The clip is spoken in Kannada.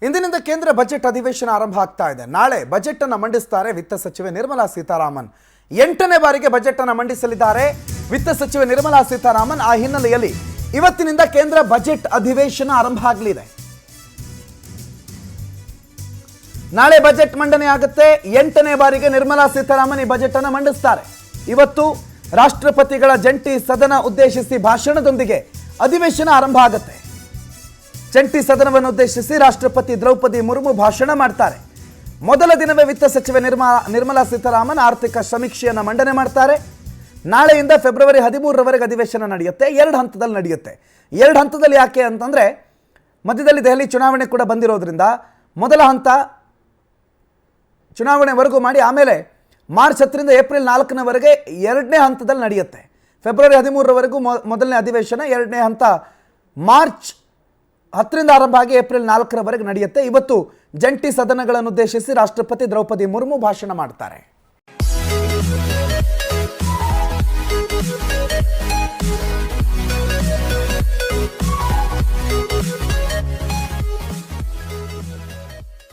ಇಂದಿನಿಂದ ಕೇಂದ್ರ ಬಜೆಟ್ ಅಧಿವೇಶನ ಆರಂಭ ಆಗ್ತಾ ಇದೆ. ನಾಳೆ ಬಜೆಟ್ ಅನ್ನು ಮಂಡಿಸುತ್ತಾರೆ ವಿತ್ತ ಸಚಿವೆ ನಿರ್ಮಲಾ ಸೀತಾರಾಮನ್. 8ನೇ ಬಾರಿಗೆ ಬಜೆಟ್ ಅನ್ನು ಮಂಡಿಸಲಿದ್ದಾರೆ ವಿತ್ತ ಸಚಿವೆ ನಿರ್ಮಲಾ ಸೀತಾರಾಮನ್. ಆ ಹಿನ್ನೆಲೆಯಲ್ಲಿ ಇವತ್ತಿನಿಂದ ಕೇಂದ್ರ ಬಜೆಟ್ ಅಧಿವೇಶನ ಆರಂಭ ಆಗಲಿದೆ. ನಾಳೆ ಬಜೆಟ್ ಮಂಡನೆ ಆಗುತ್ತೆ. 8ನೇ ಬಾರಿಗೆ ನಿರ್ಮಲಾ ಸೀತಾರಾಮನ್ ಈ ಬಜೆಟ್ ಅನ್ನು ಮಂಡಿಸುತ್ತಾರೆ. ಇವತ್ತು ರಾಷ್ಟ್ರಪತಿಗಳ ಜಂಟಿ ಸದನ ಉದ್ದೇಶಿಸಿ ಭಾಷಣದೊಂದಿಗೆ ಅಧಿವೇಶನ ಆರಂಭ ಆಗುತ್ತೆ. ಜಂಟಿ ಸದನವನ್ನು ಉದ್ದೇಶಿಸಿ ರಾಷ್ಟ್ರಪತಿ ದ್ರೌಪದಿ ಮುರ್ಮು ಭಾಷಣ ಮಾಡ್ತಾರೆ. ಮೊದಲ ದಿನವೇ ವಿತ್ತ ಸಚಿವೆ ನಿರ್ಮಲಾ ಸೀತಾರಾಮನ್ ಆರ್ಥಿಕ ಸಮೀಕ್ಷೆಯನ್ನು ಮಂಡನೆ ಮಾಡ್ತಾರೆ. ನಾಳೆಯಿಂದ ಫೆಬ್ರವರಿ 13ರವರೆಗೆ ಅಧಿವೇಶನ ನಡೆಯುತ್ತೆ. 2 ಹಂತದಲ್ಲಿ ನಡೆಯುತ್ತೆ. 2 ಹಂತದಲ್ಲಿ ಯಾಕೆ ಅಂತಂದರೆ ಮಧ್ಯದಲ್ಲಿ ದೆಹಲಿ ಚುನಾವಣೆ ಕೂಡ ಬಂದಿರೋದ್ರಿಂದ ಮೊದಲ ಹಂತ ಚುನಾವಣೆವರೆಗೂ ಮಾಡಿ ಆಮೇಲೆ ಮಾರ್ಚ್ 10ರಿಂದ ಏಪ್ರಿಲ್ 4ರವರೆಗೆ 2ನೇ ಹಂತದಲ್ಲಿ ನಡೆಯುತ್ತೆ. ಫೆಬ್ರವರಿ 13ರವರೆಗೂ ಮೊದಲನೇ ಅಧಿವೇಶನ, 2ನೇ ಹಂತ ಮಾರ್ಚ್ 10ರಿಂದ ಆರಂಭ ಆಗಿ ಏಪ್ರಿಲ್ 4ರವರೆಗೆ ನಡೆಯುತ್ತೆ. ಇವತ್ತು ಜಂಟಿ ಸದನಗಳನ್ನು ಉದ್ದೇಶಿಸಿ ರಾಷ್ಟ್ರಪತಿ ದ್ರೌಪದಿ ಮುರ್ಮು ಭಾಷಣ ಮಾಡ್ತಾರೆ.